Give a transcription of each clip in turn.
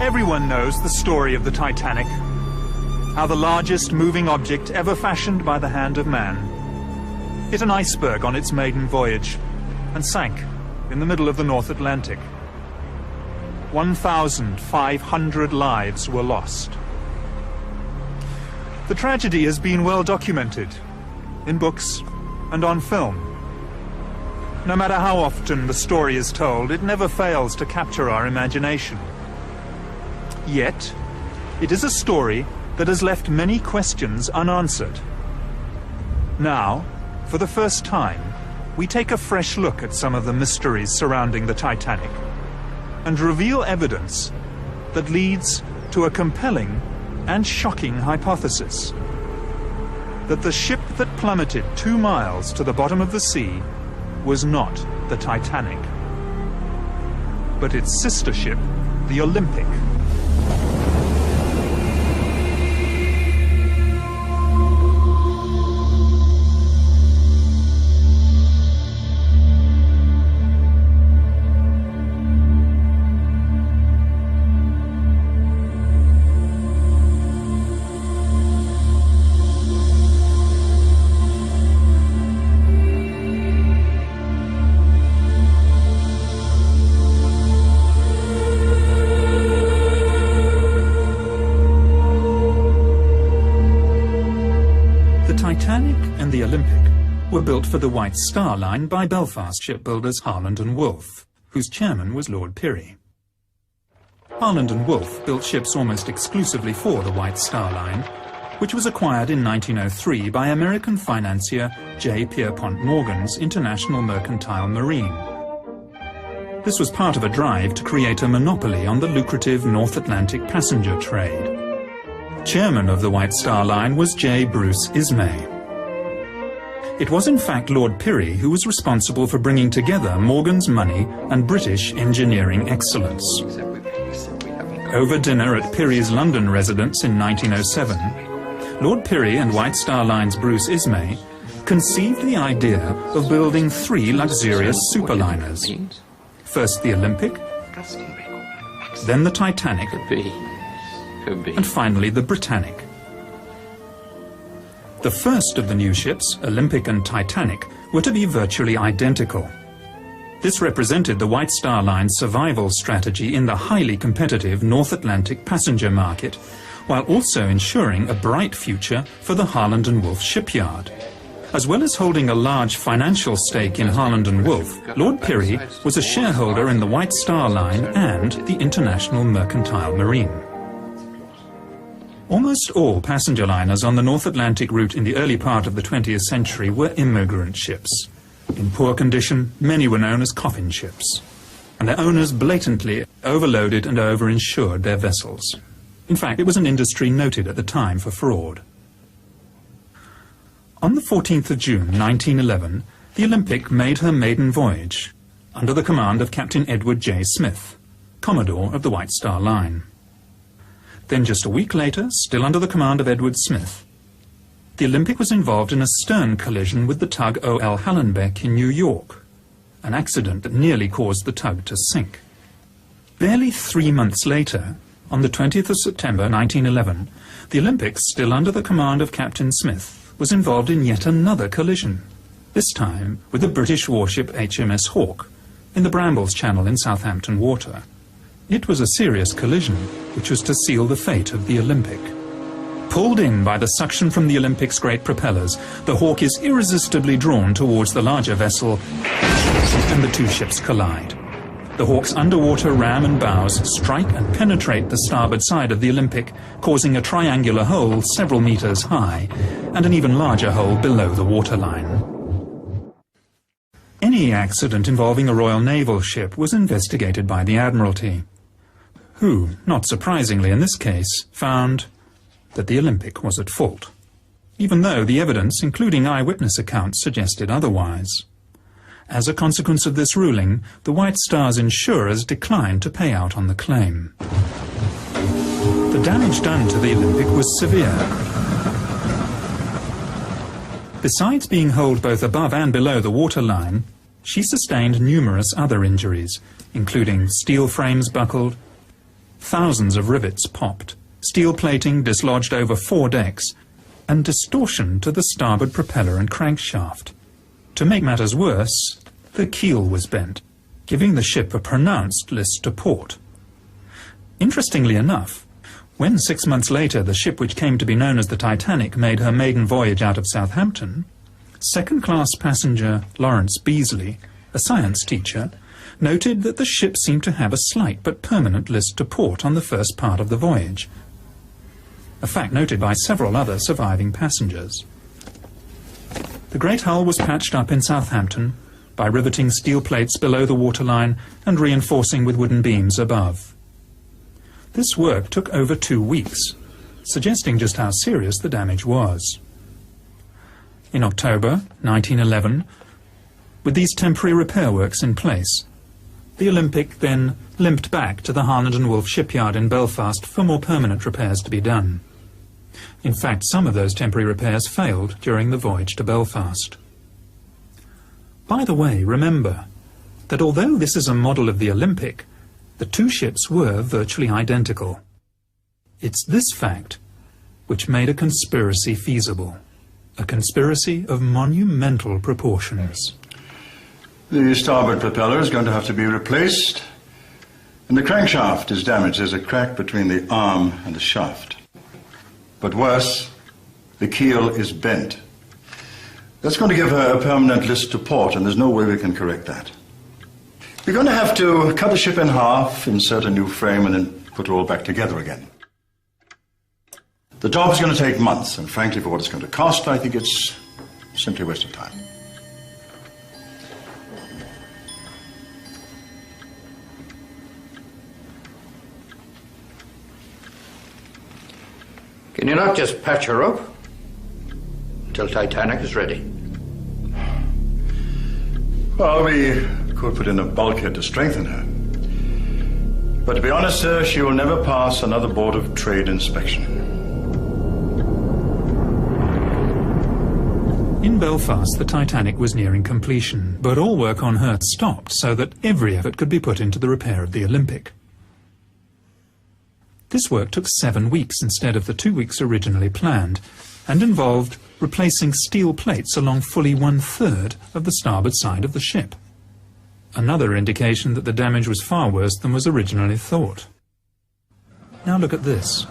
Everyone knows the story of the Titanic, how the largest moving object ever fashioned by the hand of man hit an iceberg on its maiden voyage and sank in the middle of the North Atlantic. 1,500 lives were lost. The tragedy has been well documented in books and on film. No matter how often the story is told, it never fails to capture our imagination. Yet, it is a story that has left many questions unanswered. Now, for the first time, we take a fresh look at some of the mysteries surrounding the Titanic and reveal evidence that leads to a compelling and shocking hypothesis: that the ship that plummeted 2 miles to the bottom of the sea was not the Titanic, but its sister ship, the Olympic. The Titanic and the Olympic were built for the White Star Line by Belfast shipbuilders Harland and Wolff, whose chairman was Lord Pirrie. Harland and Wolff built ships almost exclusively for the White Star Line, which was acquired in 1903 by American financier J. Pierpont Morgan's International Mercantile Marine. This was part of a drive to create a monopoly on the lucrative North Atlantic passenger trade. Chairman of the White Star Line was J. Bruce Ismay. It was in fact Lord Pirrie who was responsible for bringing together Morgan's money and British engineering excellence. Over dinner at Pirrie's London residence in 1907, Lord Pirrie and White Star Line's Bruce Ismay conceived the idea of building 3 luxurious superliners. First the Olympic, then the Titanic, and finally the Britannic. The first of the new ships, Olympic and Titanic, were to be virtually identical. This represented the White Star Line's survival strategy in the highly competitive North Atlantic passenger market, while also ensuring a bright future for the Harland and Wolff shipyard. As well as holding a large financial stake in Harland and Wolff, Lord Pirrie was a shareholder in the White Star Line and the International Mercantile Marine. Almost all passenger liners on the North Atlantic route in the early part of the 20th century were immigrant ships. In poor condition, many were known as coffin ships, and their owners blatantly overloaded and overinsured their vessels. In fact, it was an industry noted at the time for fraud. On the 14th of June 1911, the Olympic made her maiden voyage, under the command of Captain Edward J. Smith, Commodore of the White Star Line. Then just a week later, still under the command of Edward Smith, the Olympic was involved in a stern collision with the tug O.L. Hallenbeck in New York, an accident that nearly caused the tug to sink. Barely 3 months later, on the 20th of September 1911, the Olympic, still under the command of Captain Smith, was involved in yet another collision, this time with the British warship HMS Hawke in the Brambles Channel in Southampton Water. It was a serious collision, which was to seal the fate of the Olympic. Pulled in by the suction from the Olympic's great propellers, the Hawke is irresistibly drawn towards the larger vessel, and the two ships collide. The Hawke's underwater ram and bows strike and penetrate the starboard side of the Olympic, causing a triangular hole several meters high, and an even larger hole below the waterline. Any accident involving a Royal Naval ship was investigated by the Admiralty, who, not surprisingly in this case, found that the Olympic was at fault, even though the evidence, including eyewitness accounts, suggested otherwise. As a consequence of this ruling, the White Star's insurers declined to pay out on the claim. The damage done to the Olympic was severe. Besides being holed both above and below the waterline, she sustained numerous other injuries, including steel frames buckled, Thousands of rivets popped, steel plating dislodged over 4 decks, and distortion to the starboard propeller and crankshaft. To make matters worse, the keel was bent, giving the ship a pronounced list to port. Interestingly enough, when 6 months later the ship which came to be known as the Titanic made her maiden voyage out of Southampton, second-class passenger Lawrence Beasley, a science teacher, noted that the ship seemed to have a slight but permanent list to port on the first part of the voyage, a fact noted by several other surviving passengers. The great hull was patched up in Southampton by riveting steel plates below the waterline and reinforcing with wooden beams above. This work took over 2 weeks, suggesting just how serious the damage was. In October 1911, with these temporary repair works in place, the Olympic then limped back to the Harland and Wolff shipyard in Belfast for more permanent repairs to be done. In fact, some of those temporary repairs failed during the voyage to Belfast. By the way, remember that although this is a model of the Olympic, the two ships were virtually identical. It's this fact which made a conspiracy feasible, a conspiracy of monumental proportions. The starboard propeller is going to have to be replaced, and the crankshaft is damaged. There's a crack between the arm and the shaft. But worse, the keel is bent. That's going to give her a permanent list to port, and there's no way we can correct that. We're going to have to cut the ship in half, insert a new frame, and then put it all back together again. The job is going to take months, and frankly, for what it's going to cost, I think it's simply a waste of time. Can you not just patch her up until Titanic is ready? Well, we could put in a bulkhead to strengthen her. But to be honest, sir, she will never pass another Board of Trade inspection. In Belfast, the Titanic was nearing completion, but all work on her stopped so that every effort could be put into the repair of the Olympic. This work took 7 weeks instead of the 2 weeks originally planned, and involved replacing steel plates along fully 1/3 of the starboard side of the ship. Another indication that the damage was far worse than was originally thought. Now look at this.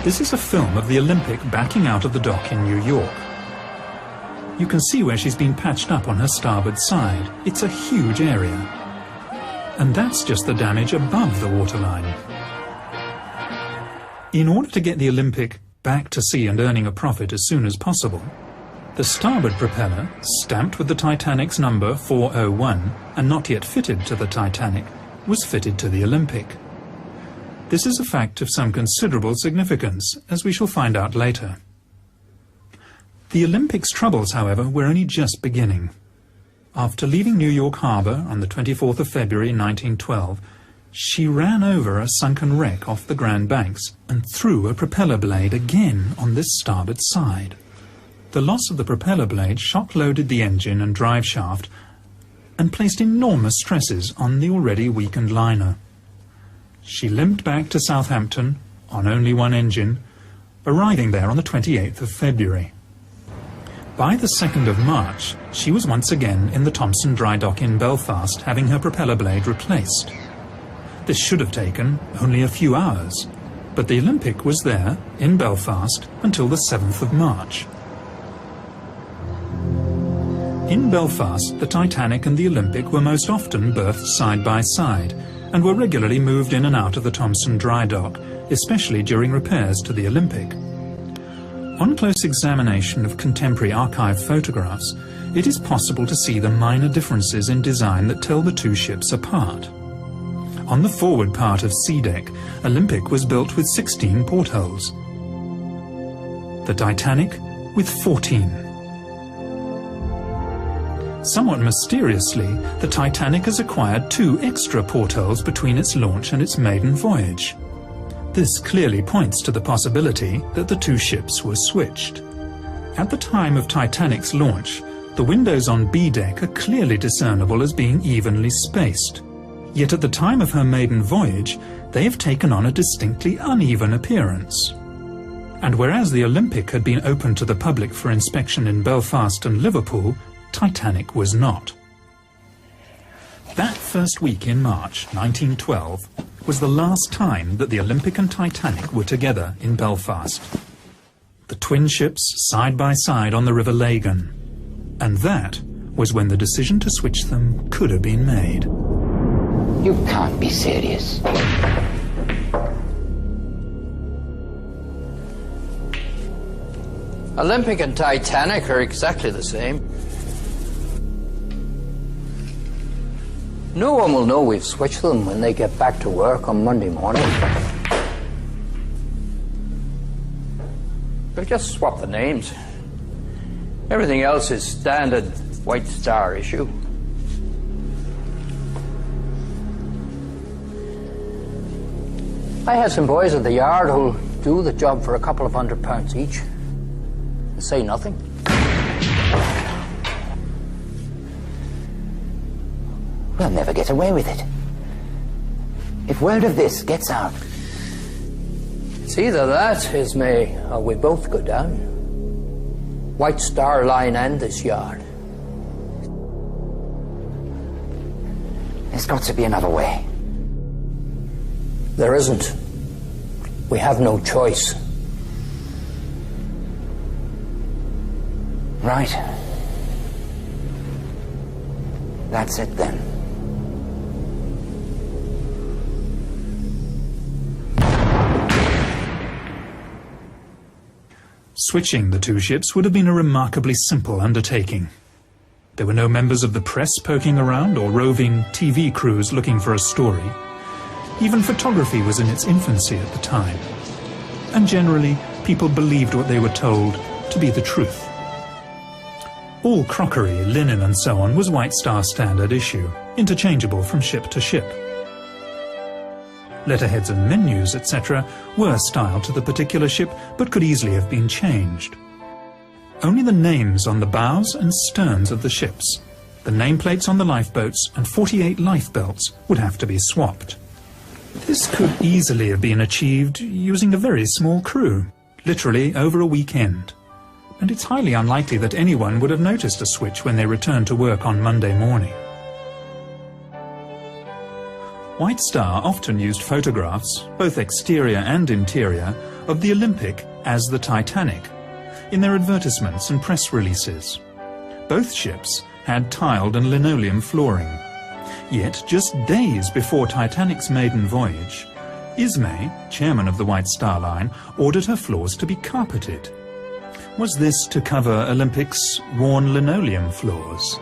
This is a film of the Olympic backing out of the dock in New York. You can see where she's been patched up on her starboard side. It's a huge area. And that's just the damage above the waterline. In order to get the Olympic back to sea and earning a profit as soon as possible, the starboard propeller, stamped with the Titanic's number 401 and not yet fitted to the Titanic, was fitted to the Olympic. This is a fact of some considerable significance, as we shall find out later. The Olympic's troubles, however, were only just beginning. After leaving New York Harbor on the 24th of February 1912, she ran over a sunken wreck off the Grand Banks and threw a propeller blade again on this starboard side. The loss of the propeller blade shock-loaded the engine and drive shaft and placed enormous stresses on the already weakened liner. She limped back to Southampton on only one engine, arriving there on the 28th of February. By the 2nd of March, she was once again in the Thompson dry dock in Belfast, having her propeller blade replaced. This should have taken only a few hours, but the Olympic was there, in Belfast, until the 7th of March. In Belfast, the Titanic and the Olympic were most often berthed side by side, and were regularly moved in and out of the Thompson dry dock, especially during repairs to the Olympic. On close examination of contemporary archive photographs, it is possible to see the minor differences in design that tell the two ships apart. On the forward part of sea deck, Olympic was built with 16 portholes. The Titanic with 14. Somewhat mysteriously, the Titanic has acquired 2 extra portholes between its launch and its maiden voyage. This clearly points to the possibility that the two ships were switched. At the time of Titanic's launch, the windows on B deck are clearly discernible as being evenly spaced. Yet at the time of her maiden voyage, they have taken on a distinctly uneven appearance. And whereas the Olympic had been open to the public for inspection in Belfast and Liverpool, Titanic was not. That first week in March 1912 was the last time that the Olympic and Titanic were together in Belfast. The twin ships side by side on the River Lagan. And that was when the decision to switch them could have been made. You can't be serious. Olympic and Titanic are exactly the same. No one will know we've switched them when they get back to work on Monday morning. We've just swapped the names. Everything else is standard White Star issue. I have some boys at the yard who'll do the job for a couple of £100 each and say nothing. We'll never get away with it. If word of this gets out... It's either that, Ismay, or we both go down. White Star Line and this yard. There's got to be another way. There isn't. We have no choice. Right. That's it then. Switching the two ships would have been a remarkably simple undertaking. There were no members of the press poking around or roving TV crews looking for a story. Even photography was in its infancy at the time. And generally, people believed what they were told to be the truth. All crockery, linen and so on was White Star standard issue, interchangeable from ship to ship. Letterheads and menus, etc., were styled to the particular ship, but could easily have been changed. Only the names on the bows and sterns of the ships, the nameplates on the lifeboats, and 48 lifebelts would have to be swapped. This could easily have been achieved using a very small crew, literally over a weekend. And it's highly unlikely that anyone would have noticed a switch when they returned to work on Monday morning. White Star often used photographs, both exterior and interior, of the Olympic as the Titanic, in their advertisements and press releases. Both ships had tiled and linoleum flooring. Yet, just days before Titanic's maiden voyage, Ismay, chairman of the White Star Line, ordered her floors to be carpeted. Was this to cover Olympic's worn linoleum floors?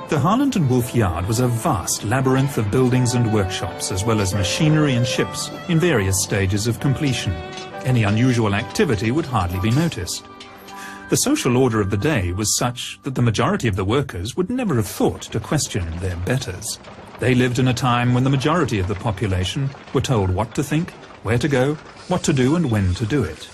The Harland and Wolff Yard was a vast labyrinth of buildings and workshops, as well as machinery and ships in various stages of completion. Any unusual activity would hardly be noticed. The social order of the day was such that the majority of the workers would never have thought to question their betters. They lived in a time when the majority of the population were told what to think, where to go, what to do and when to do it.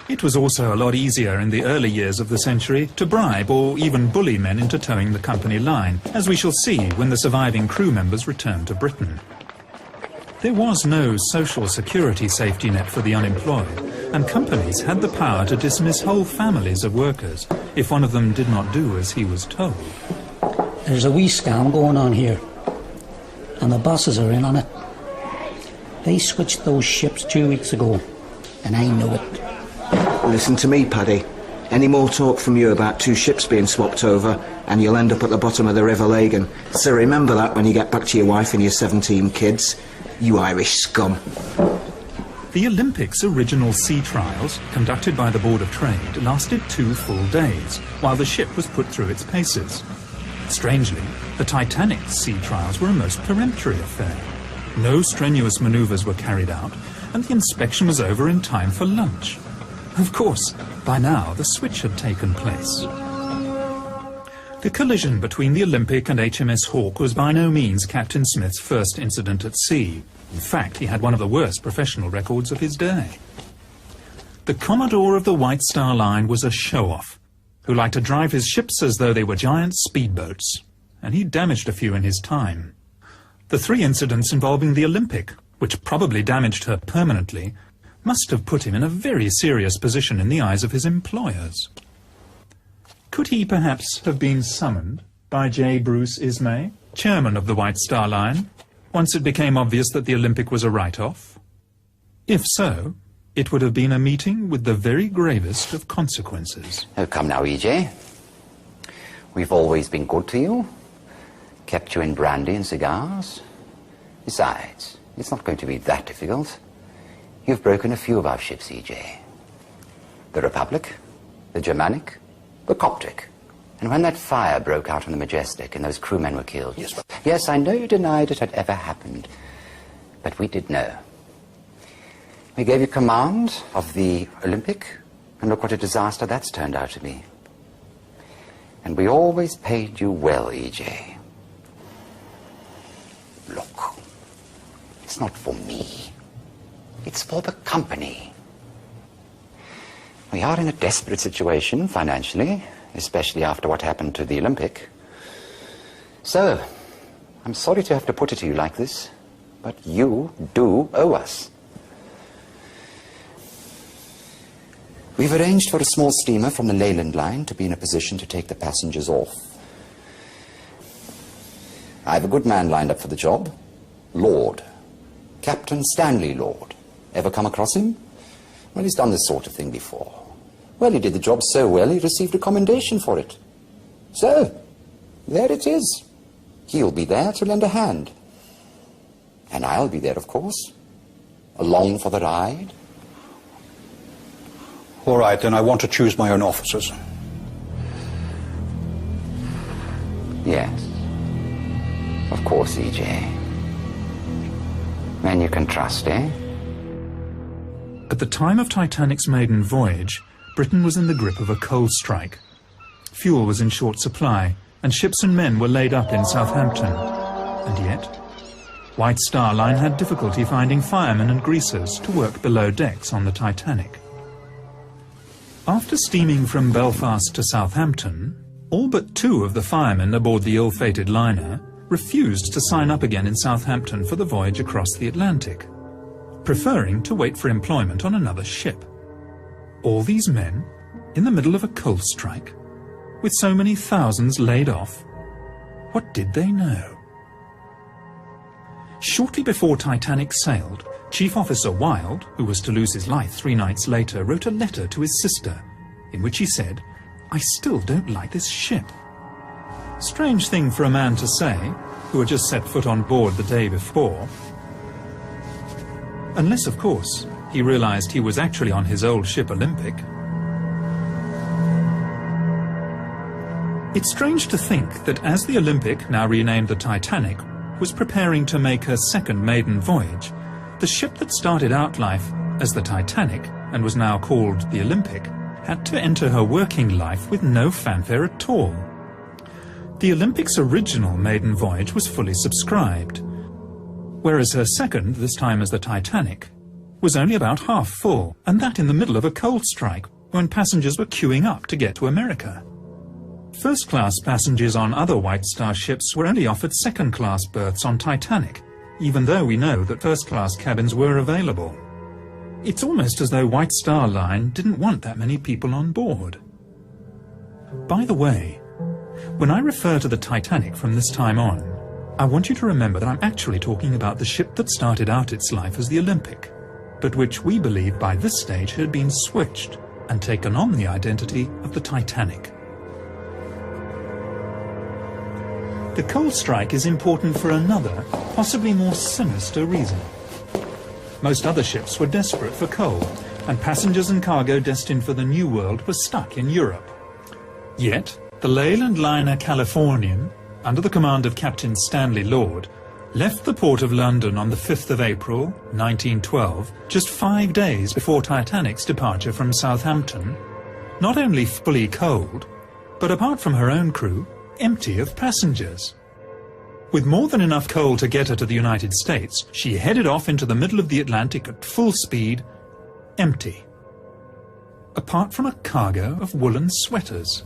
It was also a lot easier in the early years of the century to bribe or even bully men into towing the company line, as we shall see when the surviving crew members returned to Britain. There was no social security safety net for the unemployed, and companies had the power to dismiss whole families of workers if one of them did not do as he was told. There's a wee scam going on here, and the bosses are in on it. They switched those ships 2 weeks ago, and I know it. Listen to me, Paddy. Any more talk from you about two ships being swapped over, and you'll end up at the bottom of the River Lagan. So remember that when you get back to your wife and your 17 kids. You Irish scum. The Olympic's original sea trials, conducted by the Board of Trade, lasted 2 full days, while the ship was put through its paces. Strangely, the Titanic's sea trials were a most peremptory affair. No strenuous manoeuvres were carried out, and the inspection was over in time for lunch. Of course, by now the switch had taken place. The collision between the Olympic and HMS Hawke was by no means Captain Smith's first incident at sea. In fact, he had one of the worst professional records of his day. The Commodore of the White Star Line was a show-off, who liked to drive his ships as though they were giant speedboats, and he damaged a few in his time. The 3 incidents involving the Olympic, which probably damaged her permanently, must have put him in a very serious position in the eyes of his employers. Could he perhaps have been summoned by J. Bruce Ismay, chairman of the White Star Line, once it became obvious that the Olympic was a write-off? If so, it would have been a meeting with the very gravest of consequences. Oh, come now, E.J. We've always been good to you. Kept you in brandy and cigars. Besides, it's not going to be that difficult. You've broken a few of our ships, E.J. The Republic, the Germanic, the Coptic. And when that fire broke out on the Majestic and those crewmen were killed... Yes, I know you denied it had ever happened. But we did know. We gave you command of the Olympic, and look what a disaster that's turned out to be. And we always paid you well, E.J. Look, it's not for me. It's for the company. We are in a desperate situation financially, especially after what happened to the Olympic. So, I'm sorry to have to put it to you like this, but you do owe us. We've arranged for a small steamer from the Leyland line to be in a position to take the passengers off. I have a good man lined up for the job. Lord. Captain Stanley Lord. Ever come across him? Well, he's done this sort of thing before. Well, he did the job so well he received a commendation for it. So, there it is. He'll be there to lend a hand. And I'll be there, of course. Along for the ride. All right, then I want to choose my own officers. Yes. Of course, E.J. Men you can trust, eh? At the time of Titanic's maiden voyage, Britain was in the grip of a coal strike. Fuel was in short supply, and ships and men were laid up in Southampton. And yet, White Star Line had difficulty finding firemen and greasers to work below decks on the Titanic. After steaming from Belfast to Southampton, all but 2 of the firemen aboard the ill-fated liner refused to sign up again in Southampton for the voyage across the Atlantic, preferring to wait for employment on another ship. All these men, in the middle of a coal strike, with so many thousands laid off, what did they know? Shortly before Titanic sailed, Chief Officer Wilde, who was to lose his life 3 nights later, wrote a letter to his sister, in which he said, "I still don't like this ship." Strange thing for a man to say, who had just set foot on board the day before. Unless, of course, he realized he was actually on his old ship Olympic. It's strange to think that as the Olympic, now renamed the Titanic, was preparing to make her second maiden voyage, the ship that started out life as the Titanic and was now called the Olympic had to enter her working life with no fanfare at all. The Olympic's original maiden voyage was fully subscribed, whereas her second, this time as the Titanic, was only about half full, and that in the middle of a coal strike when passengers were queuing up to get to America. First-class passengers on other White Star ships were only offered second-class berths on Titanic, even though we know that first-class cabins were available. It's almost as though White Star Line didn't want that many people on board. By the way, when I refer to the Titanic from this time on, I want you to remember that I'm actually talking about the ship that started out its life as the Olympic, but which we believe by this stage had been switched and taken on the identity of the Titanic. The coal strike is important for another, possibly more sinister reason. Most other ships were desperate for coal, and passengers and cargo destined for the New World were stuck in Europe. Yet, the Leyland liner Californian, under the command of Captain Stanley Lord, left the port of London on the 5th of April, 1912, just 5 days before Titanic's departure from Southampton, not only fully coaled, but apart from her own crew, empty of passengers. With more than enough coal to get her to the United States, she headed off into the middle of the Atlantic at full speed, empty, apart from a cargo of woolen sweaters.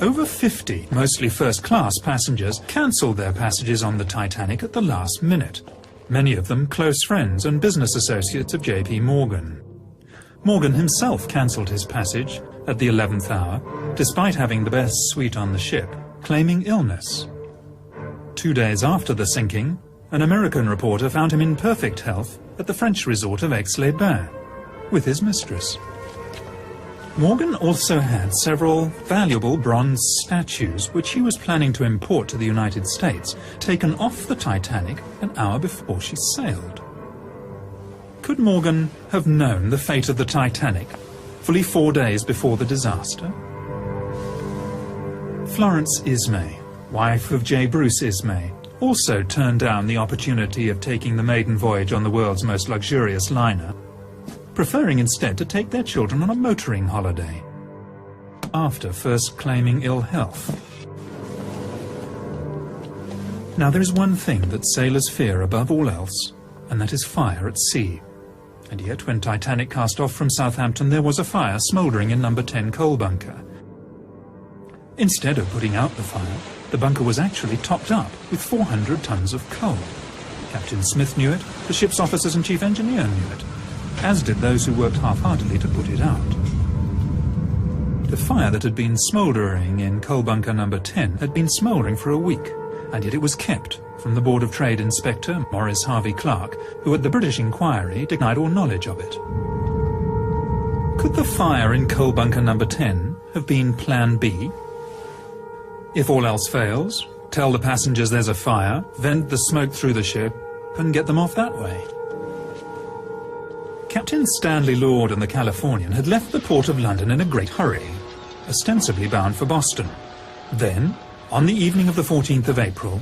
Over 50, mostly first-class passengers, cancelled their passages on the Titanic at the last minute. Many of them close friends and business associates of J.P. Morgan. Morgan himself cancelled his passage at the 11th hour, despite having the best suite on the ship, claiming illness. 2 days after the sinking, an American reporter found him in perfect health at the French resort of Aix-les-Bains, with his mistress. Morgan also had several valuable bronze statues which he was planning to import to the United States, taken off the Titanic an hour before she sailed. Could Morgan have known the fate of the Titanic fully 4 days before the disaster? Florence Ismay, wife of J. Bruce Ismay, also turned down the opportunity of taking the maiden voyage on the world's most luxurious liner, preferring instead to take their children on a motoring holiday, after first claiming ill health. Now there is one thing that sailors fear above all else, and that is fire at sea. And yet when Titanic cast off from Southampton, there was a fire smouldering in number 10 coal bunker. Instead of putting out the fire, the bunker was actually topped up with 400 tons of coal. Captain Smith knew it, the ship's officers and chief engineer knew it, as did those who worked half-heartedly to put it out. The fire that had been smouldering in coal bunker number 10 had been smouldering for a week, and yet it was kept from the Board of Trade Inspector Maurice Harvey Clark, who at the British inquiry denied all knowledge of it. Could the fire in coal bunker number 10 have been Plan B? If all else fails, tell the passengers there's a fire, vent the smoke through the ship, and get them off that way. Captain Stanley Lord and the Californian had left the port of London in a great hurry, ostensibly bound for Boston. Then, on the evening of the 14th of April,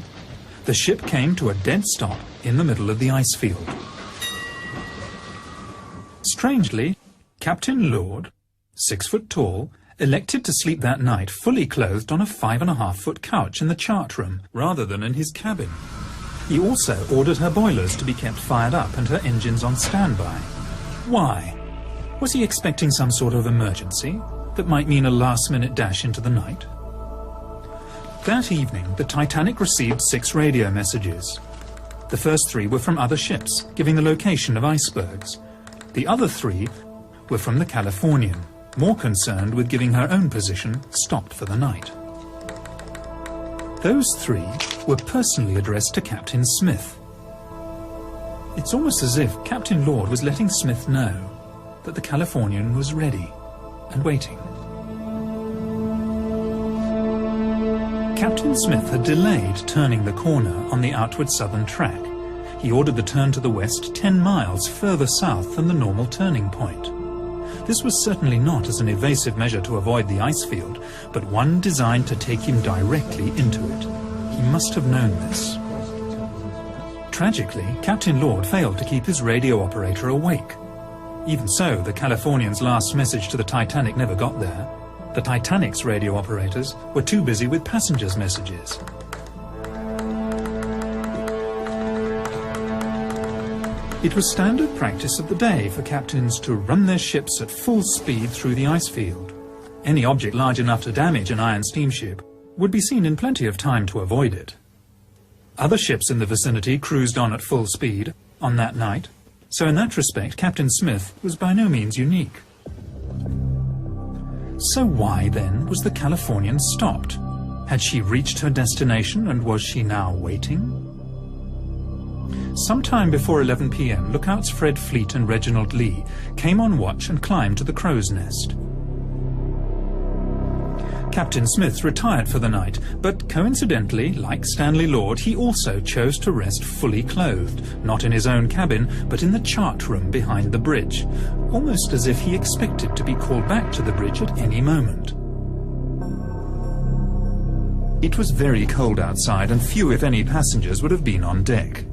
the ship came to a dead stop in the middle of the ice field. Strangely, Captain Lord, 6 foot tall, elected to sleep that night fully clothed on a 5.5-foot couch in the chart room, rather than in his cabin. He also ordered her boilers to be kept fired up and her engines on standby. Why? Was he expecting some sort of emergency that might mean a last-minute dash into the night? That evening, the Titanic received 6 radio messages. The first 3 were from other ships, giving the location of icebergs. The other 3 were from the Californian, more concerned with giving her own position stopped for the night. Those 3 were personally addressed to Captain Smith. It's almost as if Captain Lord was letting Smith know that the Californian was ready and waiting. Captain Smith had delayed turning the corner on the outward southern track. He ordered the turn to the west 10 miles further south than the normal turning point. This was certainly not as an evasive measure to avoid the ice field, but one designed to take him directly into it. He must have known this. Tragically, Captain Lord failed to keep his radio operator awake. Even so, the Californian's last message to the Titanic never got there. The Titanic's radio operators were too busy with passengers' messages. It was standard practice of the day for captains to run their ships at full speed through the ice field. Any object large enough to damage an iron steamship would be seen in plenty of time to avoid it. Other ships in the vicinity cruised on at full speed on that night, so in that respect Captain Smith was by no means unique. So why, then, was the Californian stopped? Had she reached her destination and was she now waiting? Sometime before 11 p.m, lookouts Fred Fleet and Reginald Lee came on watch and climbed to the crow's nest. Captain Smith retired for the night, but coincidentally, like Stanley Lord, he also chose to rest fully clothed, not in his own cabin, but in the chart room behind the bridge, almost as if he expected to be called back to the bridge at any moment. It was very cold outside, and few, if any, passengers would have been on deck.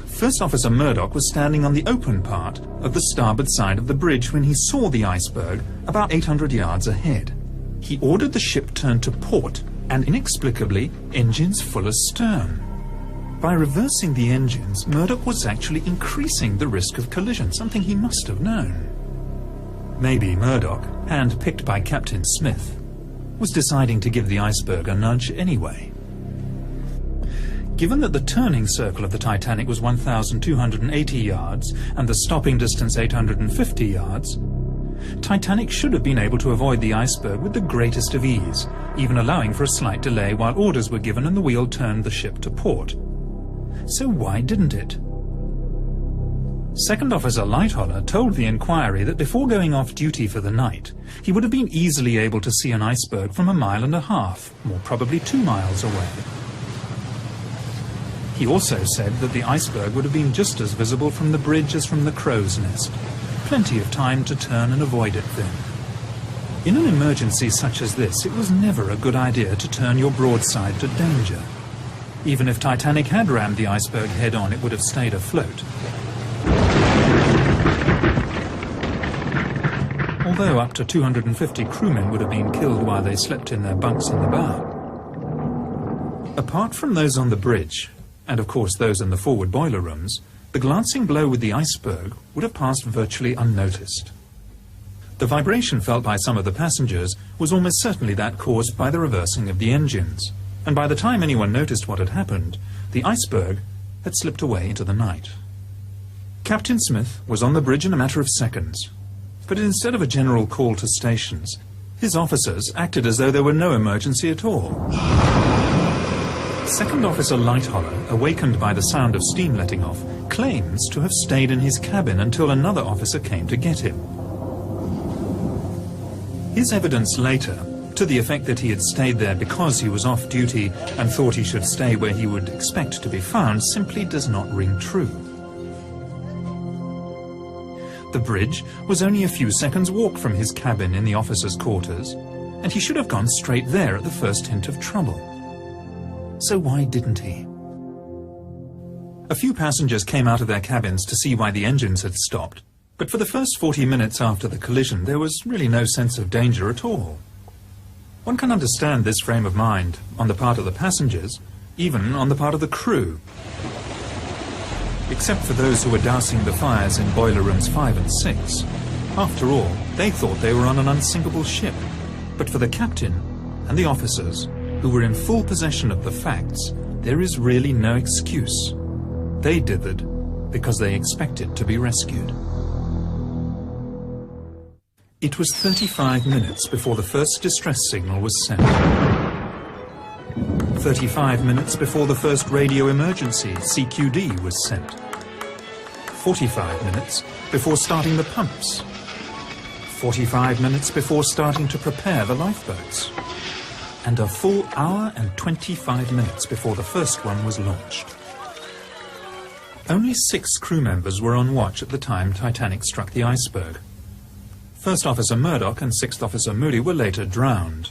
First Officer Murdoch was standing on the open part of the starboard side of the bridge when he saw the iceberg about 800 yards ahead. He ordered the ship turned to port and, inexplicably, engines full astern. By reversing the engines, Murdoch was actually increasing the risk of collision, something he must have known. Maybe Murdoch, hand-picked by Captain Smith, was deciding to give the iceberg a nudge anyway. Given that the turning circle of the Titanic was 1,280 yards and the stopping distance 850 yards, Titanic should have been able to avoid the iceberg with the greatest of ease, even allowing for a slight delay while orders were given and the wheel turned the ship to port. So why didn't it? Second Officer Lightoller told the inquiry that before going off duty for the night, he would have been easily able to see an iceberg from 1.5 miles, more probably 2 miles away. He also said that the iceberg would have been just as visible from the bridge as from the crow's nest. Plenty of time to turn and avoid it then. In an emergency such as this, it was never a good idea to turn your broadside to danger. Even if Titanic had rammed the iceberg head-on, it would have stayed afloat. Although up to 250 crewmen would have been killed while they slept in their bunks in the bow. Apart from those on the bridge, and of course those in the forward boiler rooms, the glancing blow with the iceberg would have passed virtually unnoticed. The vibration felt by some of the passengers was almost certainly that caused by the reversing of the engines, and by the time anyone noticed what had happened, the iceberg had slipped away into the night. Captain Smith was on the bridge in a matter of seconds, but instead of a general call to stations, his officers acted as though there were no emergency at all. Second Officer Lightoller, awakened by the sound of steam letting off, claims to have stayed in his cabin until another officer came to get him. His evidence later, to the effect that he had stayed there because he was off duty and thought he should stay where he would expect to be found, simply does not ring true. The bridge was only a few seconds' walk from his cabin in the officers' quarters, and he should have gone straight there at the first hint of trouble. So why didn't he? A few passengers came out of their cabins to see why the engines had stopped, but for the first 40 minutes after the collision there was really no sense of danger at all. One can understand this frame of mind on the part of the passengers, even on the part of the crew. Except for those who were dousing the fires in boiler rooms 5 and 6. After all, they thought they were on an unsinkable ship. But for the captain and the officers, who were in full possession of the facts, there is really no excuse. They dithered because they expected to be rescued. It was 35 minutes before the first distress signal was sent. 35 minutes before the first radio emergency, CQD, was sent. 45 minutes before starting the pumps. 45 minutes before starting to prepare the lifeboats. And a full hour and 25 minutes before the first one was launched. Only 6 crew members were on watch at the time Titanic struck the iceberg. First Officer Murdoch and Sixth Officer Moody were later drowned.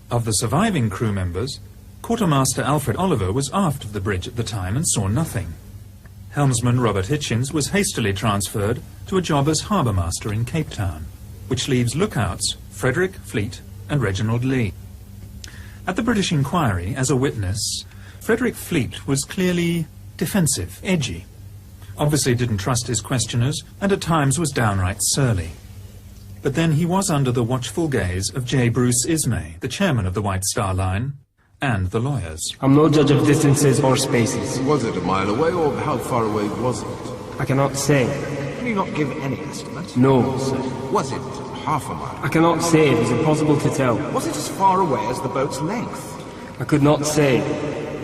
Of the surviving crew members, Quartermaster Alfred Oliver was aft of the bridge at the time and saw nothing. Helmsman Robert Hitchins was hastily transferred to a job as harbour master in Cape Town, which leaves lookouts Frederick, Fleet and Reginald Lee. At the British inquiry, as a witness, Frederick Fleet was clearly defensive, edgy, obviously didn't trust his questioners, and at times was downright surly. But then he was under the watchful gaze of J. Bruce Ismay, the chairman of the White Star Line, and the lawyers. I'm no judge of distances or spaces. Was it a mile away, or how far away was it? I cannot say. Can you not give any estimate? No, sir. Was it half a mile? I cannot say. It is impossible to tell. Was it as far away as the boat's length? I could not say.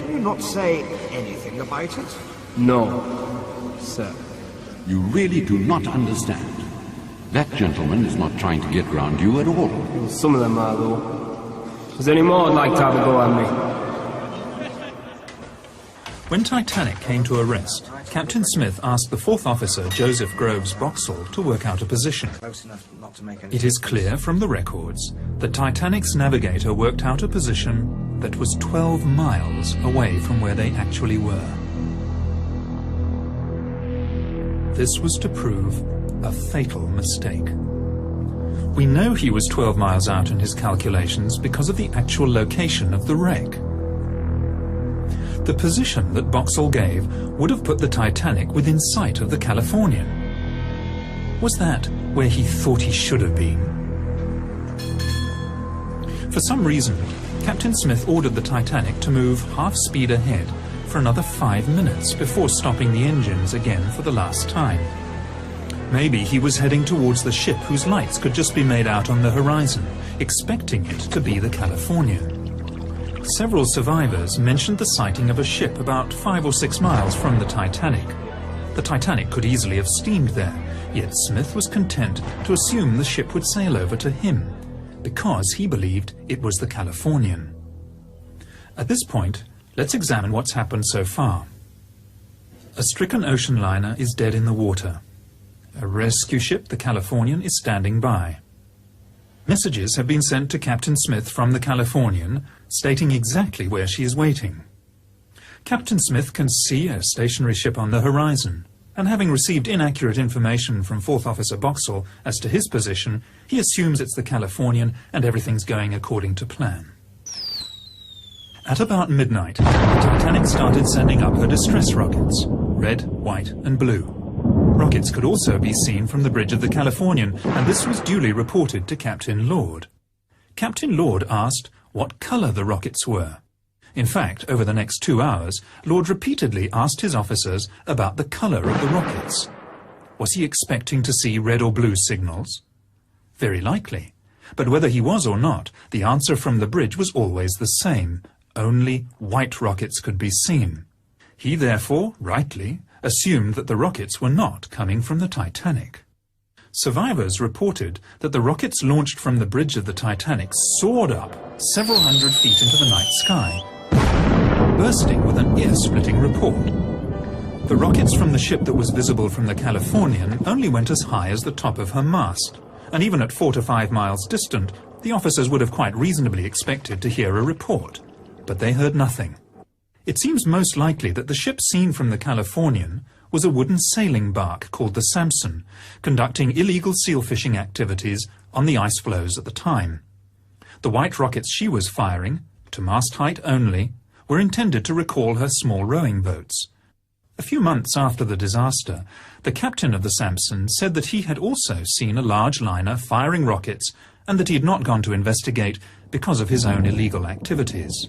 Can you not say anything about it? No, sir. You really do not understand. That gentleman is not trying to get round you at all. Well, some of them are, though. Is there any more I'd like to have a go at me? When Titanic came to a rest, Captain Smith asked the 4th Officer, Joseph Groves Boxall, to work out a position. It is clear from the records that Titanic's navigator worked out a position that was 12 miles away from where they actually were. This was to prove a fatal mistake. We know he was 12 miles out in his calculations because of the actual location of the wreck. The position that Boxall gave would have put the Titanic within sight of the Californian. Was that where he thought he should have been? For some reason, Captain Smith ordered the Titanic to move half-speed ahead for another 5 minutes before stopping the engines again for the last time. Maybe he was heading towards the ship whose lights could just be made out on the horizon, expecting it to be the Californian. Several survivors mentioned the sighting of a ship about 5 or 6 miles from the Titanic. The Titanic could easily have steamed there, yet Smith was content to assume the ship would sail over to him, because he believed it was the Californian. At this point, let's examine what's happened so far. A stricken ocean liner is dead in the water. A rescue ship, the Californian, is standing by. Messages have been sent to Captain Smith from the Californian, stating exactly where she is waiting. Captain Smith can see a stationary ship on the horizon, and having received inaccurate information from 4th Officer Boxall as to his position, he assumes it's the Californian and everything's going according to plan. At about midnight, the Titanic started sending up her distress rockets, red, white and blue. Rockets could also be seen from the bridge of the Californian, and this was duly reported to Captain Lord. Captain Lord asked what colour the rockets were. In fact, over the next 2 hours, Lord repeatedly asked his officers about the colour of the rockets. Was he expecting to see red or blue signals? Very likely. But whether he was or not, the answer from the bridge was always the same. Only white rockets could be seen. He therefore, rightly, assumed that the rockets were not coming from the Titanic. Survivors reported that the rockets launched from the bridge of the Titanic soared up several hundred feet into the night sky, bursting with an ear-splitting report. The rockets from the ship that was visible from the Californian only went as high as the top of her mast, and even at 4 to 5 miles distant, the officers would have quite reasonably expected to hear a report. But they heard nothing. It seems most likely that the ship seen from the Californian was a wooden sailing bark called the Samson, conducting illegal seal fishing activities on the ice floes at the time. The white rockets she was firing, to mast height only, were intended to recall her small rowing boats. A few months after the disaster, the captain of the Samson said that he had also seen a large liner firing rockets and that he had not gone to investigate because of his own illegal activities.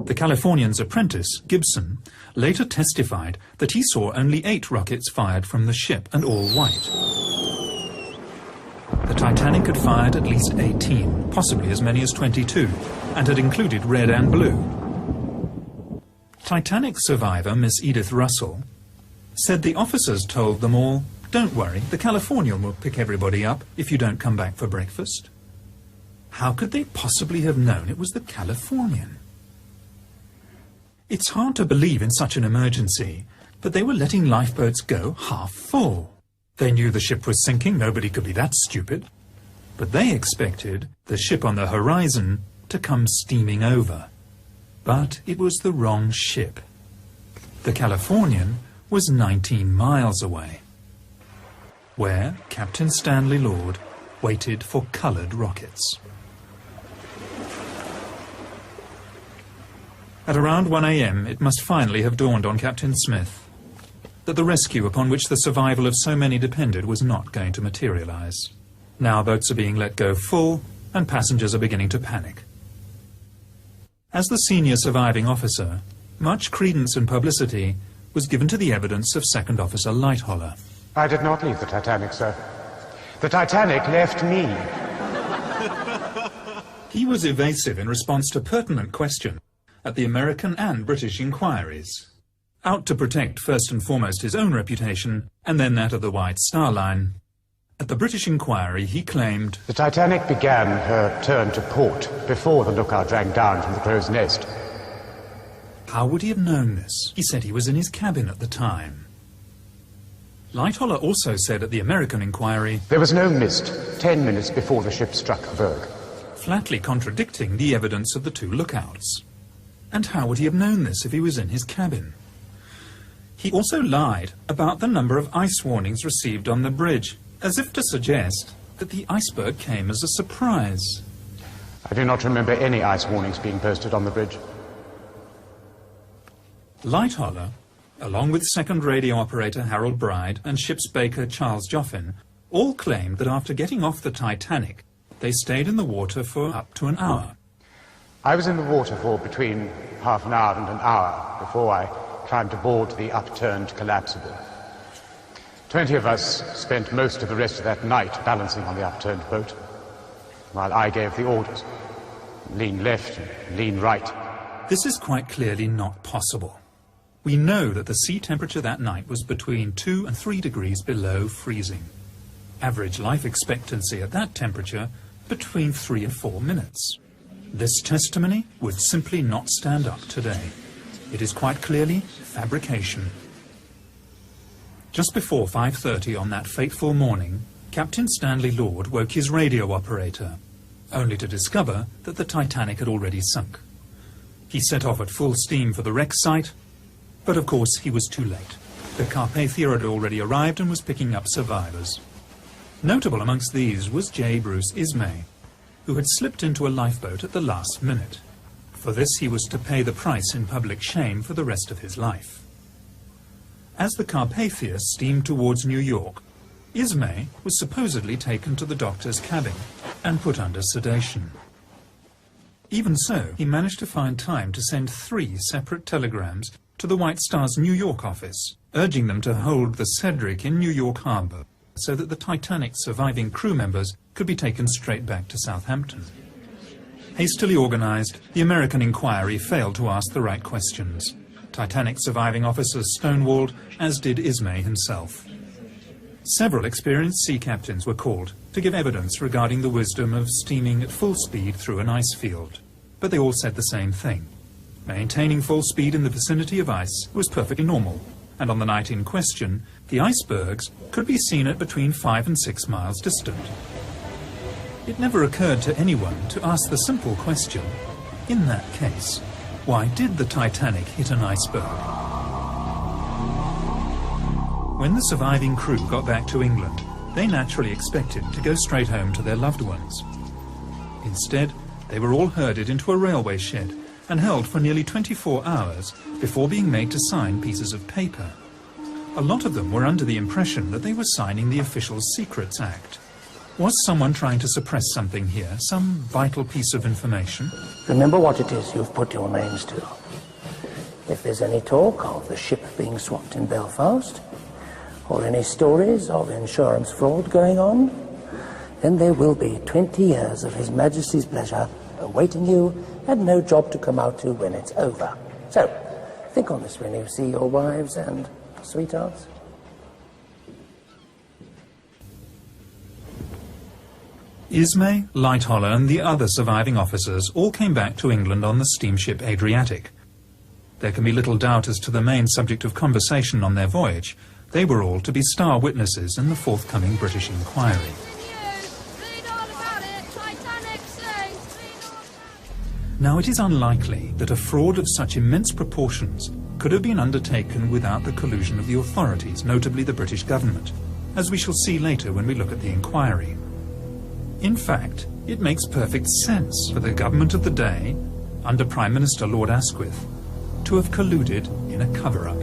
The Californian's apprentice, Gibson, later testified that he saw only 8 rockets fired from the ship, and all white. The Titanic had fired at least 18, possibly as many as 22, and had included red and blue. Titanic survivor Miss Edith Russell said the officers told them all, "Don't worry, the Californian will pick everybody up if you don't come back for breakfast." How could they possibly have known it was the Californian? It's hard to believe in such an emergency, but they were letting lifeboats go half full. They knew the ship was sinking, nobody could be that stupid. But they expected the ship on the horizon to come steaming over. But it was the wrong ship. The Californian was 19 miles away, where Captain Stanley Lord waited for coloured rockets. At around 1 a.m., it must finally have dawned on Captain Smith that the rescue upon which the survival of so many depended was not going to materialise. Now boats are being let go full, and passengers are beginning to panic. As the senior surviving officer, much credence and publicity was given to the evidence of Second Officer Lightholler. I did not leave the Titanic, sir. The Titanic left me. He was evasive in response to pertinent questions at the American and British inquiries, out to protect first and foremost his own reputation and then that of the White Star Line. At the British inquiry, he claimed, "The Titanic began her turn to port before the lookout rang down from the crow's nest." How would he have known this? He said he was in his cabin at the time. Lightholler also said at the American inquiry, "There was no mist 10 minutes before the ship struck a berg," flatly contradicting the evidence of the two lookouts. And how would he have known this if he was in his cabin? He also lied about the number of ice warnings received on the bridge, as if to suggest that the iceberg came as a surprise. "I do not remember any ice warnings being posted on the bridge." Lightholler, along with second radio operator Harold Bride and ship's baker Charles Joffin, all claimed that after getting off the Titanic, they stayed in the water for up to an hour, I was in the water for between half an hour and an hour before I climbed aboard the upturned collapsible. 20 of us spent most of the rest of that night balancing on the upturned boat, while I gave the orders. Lean left and lean right. This is quite clearly not possible. We know that the sea temperature that night was between 2 and 3 degrees below freezing. Average life expectancy at that temperature between 3 and 4 minutes. This testimony would simply not stand up today. It is quite clearly fabrication. Just before 5:30 on that fateful morning, Captain Stanley Lord woke his radio operator, only to discover that the Titanic had already sunk. He set off at full steam for the wreck site, but of course he was too late. The Carpathia had already arrived and was picking up survivors. Notable amongst these was J. Bruce Ismay, who had slipped into a lifeboat at the last minute. For this he was to pay the price in public shame for the rest of his life. As the Carpathia steamed towards New York, Ismay was supposedly taken to the doctor's cabin and put under sedation. Even so, he managed to find time to send 3 separate telegrams to the White Star's New York office, urging them to hold the Cedric in New York Harbor so that the Titanic's surviving crew members could be taken straight back to Southampton. Hastily organized, the American inquiry failed to ask the right questions. Titanic surviving officers stonewalled, as did Ismay himself. Several experienced sea captains were called to give evidence regarding the wisdom of steaming at full speed through an ice field. But they all said the same thing. Maintaining full speed in the vicinity of ice was perfectly normal, and on the night in question, the icebergs could be seen at between 5 and 6 miles distant. It never occurred to anyone to ask the simple question, in that case, why did the Titanic hit an iceberg? When the surviving crew got back to England, they naturally expected to go straight home to their loved ones. Instead, they were all herded into a railway shed and held for nearly 24 hours before being made to sign pieces of paper. A lot of them were under the impression that they were signing the Official Secrets Act. Was someone trying to suppress something here, some vital piece of information? Remember what it is you've put your names to. If there's any talk of the ship being swapped in Belfast, or any stories of insurance fraud going on, then there will be 20 years of His Majesty's pleasure awaiting you and no job to come out to when it's over. So, think on this when you see your wives and sweethearts. Ismay, Lightoller and the other surviving officers all came back to England on the steamship Adriatic. There can be little doubt as to the main subject of conversation on their voyage. They were all to be star witnesses in the forthcoming British inquiry. Now, it is unlikely that a fraud of such immense proportions could have been undertaken without the collusion of the authorities, notably the British government, as we shall see later when we look at the inquiry. In fact, it makes perfect sense for the government of the day, under Prime Minister Lord Asquith, to have colluded in a cover-up.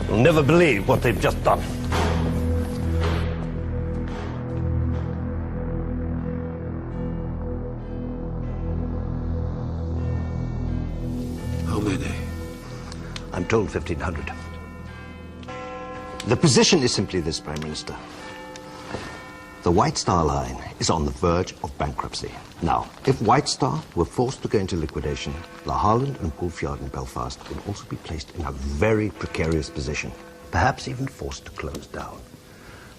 You'll never believe what they've just done. How many? I'm told 1,500. The position is simply this, Prime Minister. The White Star Line is on the verge of bankruptcy. Now, if White Star were forced to go into liquidation, La Holland and Wolfyard in Belfast would also be placed in a very precarious position, perhaps even forced to close down.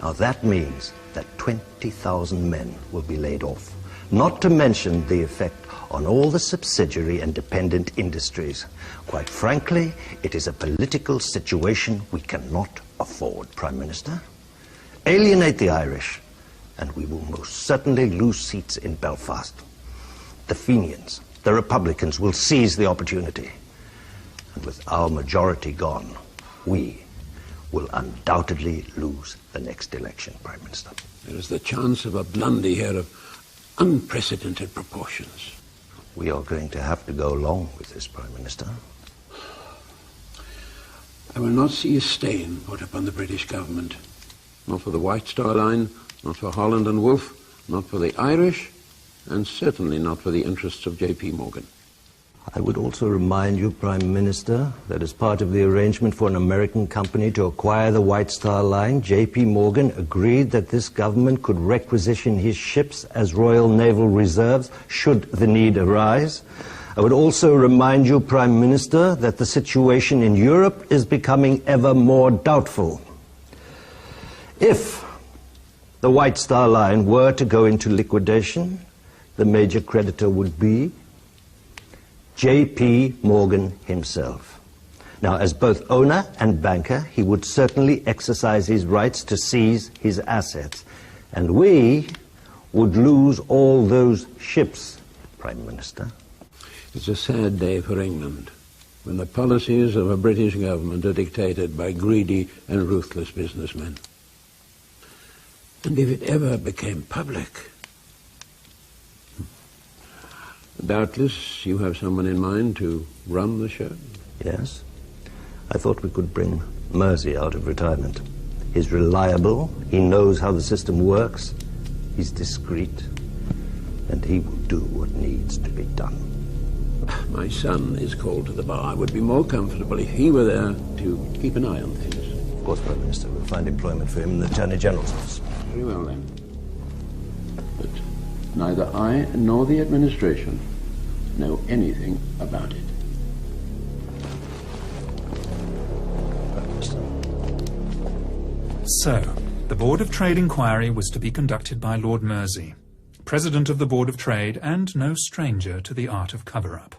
Now, that means that 20,000 men will be laid off, not to mention the effect on all the subsidiary and dependent industries. Quite frankly, it is a political situation we cannot afford, Prime Minister. Alienate the Irish, and we will most certainly lose seats in Belfast. The Fenians, the Republicans, will seize the opportunity. And with our majority gone, we will undoubtedly lose the next election, Prime Minister. There is the chance of a blunder here of unprecedented proportions. We are going to have to go along with this, Prime Minister. I will not see a stain put upon the British government, not for the White Star Line, Not for Holland and Wolff, not for the Irish, and certainly not for the interests of J.P. Morgan. I would also remind you, Prime Minister, that as part of the arrangement for an American company to acquire the White Star Line, J.P. Morgan agreed that this government could requisition his ships as Royal Naval Reserves should the need arise. I would also remind you, Prime Minister, that the situation in Europe is becoming ever more doubtful. If the White Star Line were to go into liquidation, the major creditor would be J.P. Morgan himself. Now, as both owner and banker, he would certainly exercise his rights to seize his assets. And we would lose all those ships, Prime Minister. It's a sad day for England, when the policies of a British government are dictated by greedy and ruthless businessmen. And if it ever became public... Doubtless you have someone in mind to run the show? Yes. I thought we could bring Mersey out of retirement. He's reliable, he knows how the system works, he's discreet, and he will do what needs to be done. My son is called to the bar. I would be more comfortable if he were there to keep an eye on things. Of course, Prime Minister, we'll find employment for him in the Attorney General's office. Very well, then. But neither I nor the administration know anything about it. So, the Board of Trade inquiry was to be conducted by Lord Mersey, President of the Board of Trade and no stranger to the art of cover-up.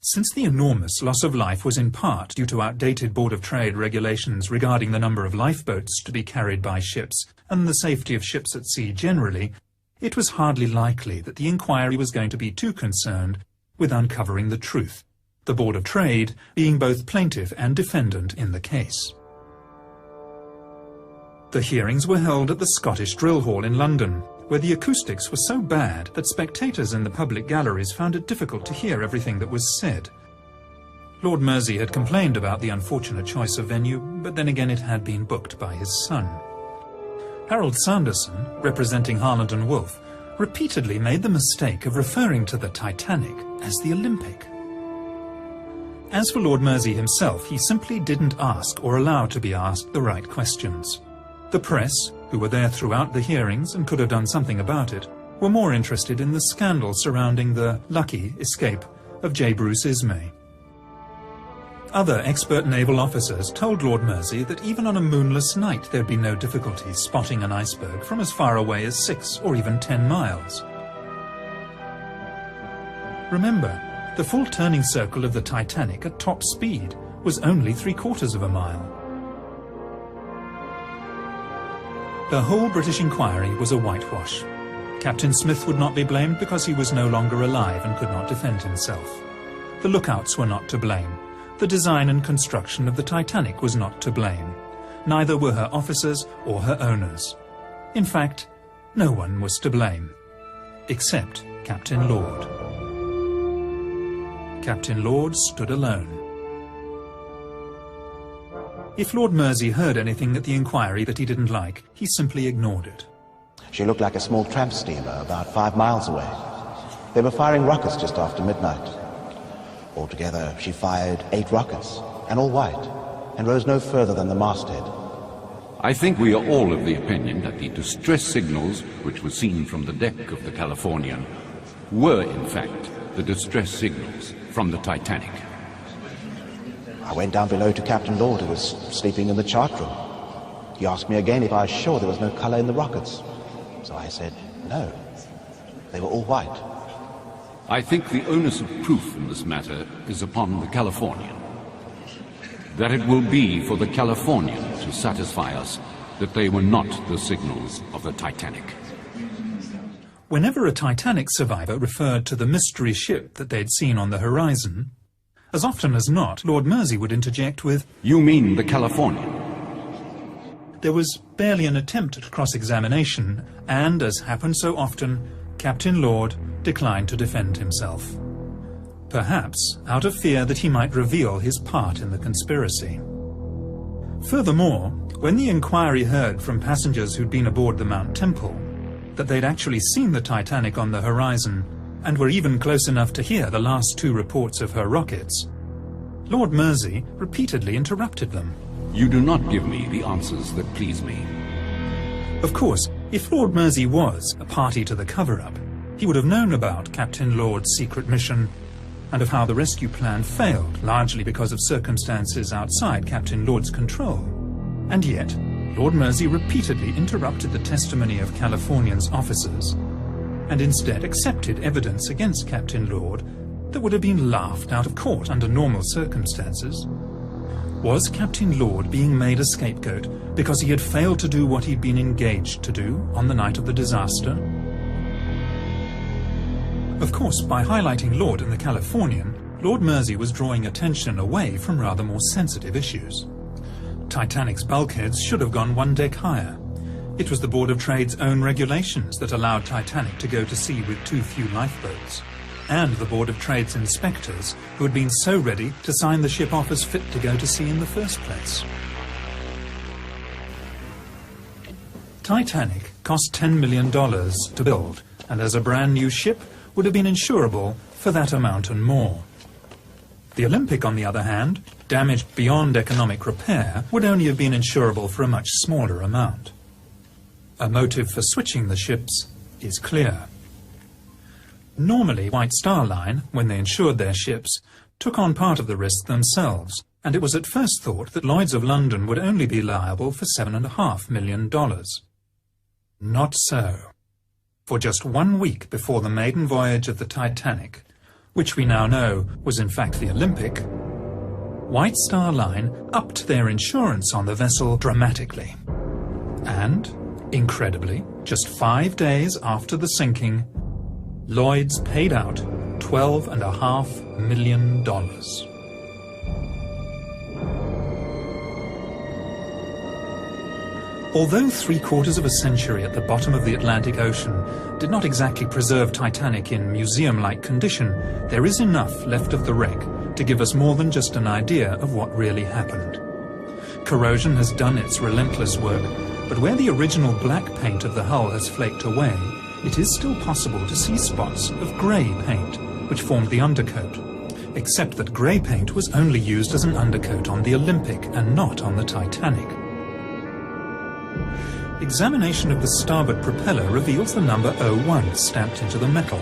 Since the enormous loss of life was in part due to outdated Board of Trade regulations regarding the number of lifeboats to be carried by ships and the safety of ships at sea generally, it was hardly likely that the inquiry was going to be too concerned with uncovering the truth, the Board of Trade being both plaintiff and defendant in the case. The hearings were held at the Scottish Drill Hall in London, where the acoustics were so bad that spectators in the public galleries found it difficult to hear everything that was said. Lord Mersey had complained about the unfortunate choice of venue, but then again it had been booked by his son. Harold Sanderson, representing Harland and Wolff, repeatedly made the mistake of referring to the Titanic as the Olympic. As for Lord Mersey himself, he simply didn't ask or allow to be asked the right questions. The press, who were there throughout the hearings and could have done something about it, were more interested in the scandal surrounding the lucky escape of J. Bruce Ismay. Other expert naval officers told Lord Mersey that even on a moonless night there'd be no difficulty spotting an iceberg from as far away as 6 or even 10 miles. Remember, the full turning circle of the Titanic at top speed was only 3/4 of a mile. The whole British inquiry was a whitewash. Captain Smith would not be blamed because he was no longer alive and could not defend himself. The lookouts were not to blame. The design and construction of the Titanic was not to blame. Neither were her officers or her owners. In fact, no one was to blame, except Captain Lord. Captain Lord stood alone. If Lord Mersey heard anything at the inquiry that he didn't like, he simply ignored it. She looked like a small tramp steamer about 5 miles away. They were firing rockets just after midnight. Altogether, she fired 8 rockets, and all white, and rose no further than the masthead. I think we are all of the opinion that the distress signals which were seen from the deck of the Californian were, in fact, the distress signals from the Titanic. I went down below to Captain Lord, who was sleeping in the chart room. He asked me again if I was sure there was no color in the rockets. So I said, no, they were all white. I think the onus of proof in this matter is upon the Californian. That it will be for the Californian to satisfy us that they were not the signals of the Titanic. Whenever a Titanic survivor referred to the mystery ship that they'd seen on the horizon, as often as not, Lord Mersey would interject with, "You mean the Californian?" There was barely an attempt at cross-examination, and, as happened so often, Captain Lord declined to defend himself. Perhaps out of fear that he might reveal his part in the conspiracy. Furthermore, When the inquiry heard from passengers who'd been aboard the Mount Temple that they'd actually seen the Titanic on the horizon and were even close enough to hear the last 2 reports of her rockets, Lord Mersey repeatedly interrupted them. You do not give me the answers that please me. Of course, if Lord Mersey was a party to the cover-up, he would have known about Captain Lord's secret mission and of how the rescue plan failed, largely because of circumstances outside Captain Lord's control. And yet, Lord Mersey repeatedly interrupted the testimony of Californian's officers and instead accepted evidence against Captain Lord that would have been laughed out of court under normal circumstances. Was Captain Lord being made a scapegoat because he had failed to do what he'd been engaged to do on the night of the disaster? Of course, by highlighting Lord and the Californian, Lord Mersey was drawing attention away from rather more sensitive issues. Titanic's bulkheads should have gone 1 deck higher. It was the Board of Trade's own regulations that allowed Titanic to go to sea with too few lifeboats, and the Board of Trade's inspectors who had been so ready to sign the ship off as fit to go to sea in the first place. Titanic cost $10 million to build, and as a brand new ship would have been insurable for that amount and more. The Olympic, on the other hand, damaged beyond economic repair, would only have been insurable for a much smaller amount. A motive for switching the ships is clear. Normally, White Star Line, when they insured their ships, took on part of the risk themselves, and it was at first thought that Lloyd's of London would only be liable for $7.5 million. Not so. For just 1 week before the maiden voyage of the Titanic, which we now know was in fact the Olympic, White Star Line upped their insurance on the vessel dramatically. And, incredibly, just 5 days after the sinking, Lloyd's paid out $12.5 million. Although 3/4 of a century at the bottom of the Atlantic Ocean did not exactly preserve Titanic in museum-like condition, there is enough left of the wreck to give us more than just an idea of what really happened. Corrosion has done its relentless work, but where the original black paint of the hull has flaked away, it is still possible to see spots of grey paint, which formed the undercoat, except that grey paint was only used as an undercoat on the Olympic and not on the Titanic. Examination of the starboard propeller reveals the number 01 stamped into the metal.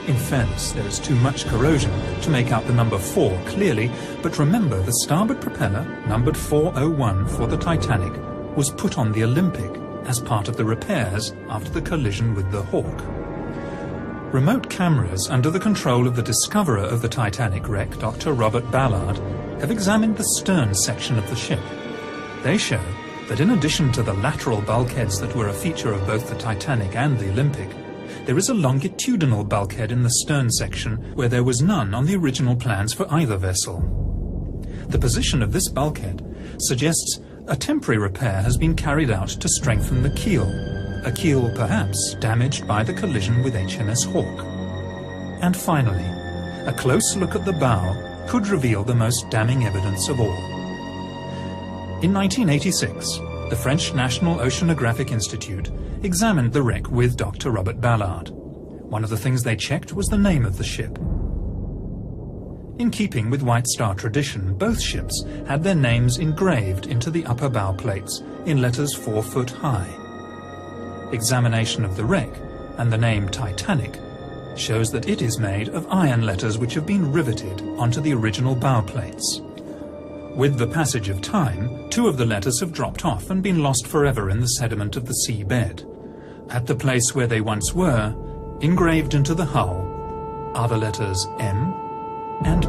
In fairness, there is too much corrosion to make out the number 4 clearly, but remember the starboard propeller, numbered 401 for the Titanic, was put on the Olympic as part of the repairs after the collision with the Hawk. Remote cameras under the control of the discoverer of the Titanic wreck, Dr. Robert Ballard, have examined the stern section of the ship. They show that in addition to the lateral bulkheads that were a feature of both the Titanic and the Olympic, there is a longitudinal bulkhead in the stern section where there was none on the original plans for either vessel. The position of this bulkhead suggests a temporary repair has been carried out to strengthen the keel, a keel perhaps damaged by the collision with HMS Hawk. And finally, a close look at the bow could reveal the most damning evidence of all. In 1986, the French National Oceanographic Institute examined the wreck with Dr. Robert Ballard. One of the things they checked was the name of the ship. In keeping with White Star tradition, both ships had their names engraved into the upper bow plates in letters 4 foot high. Examination of the wreck and the name Titanic shows that it is made of iron letters which have been riveted onto the original bow plates. With the passage of time, 2 of the letters have dropped off and been lost forever in the sediment of the seabed. At the place where they once were, engraved into the hull, are the letters M and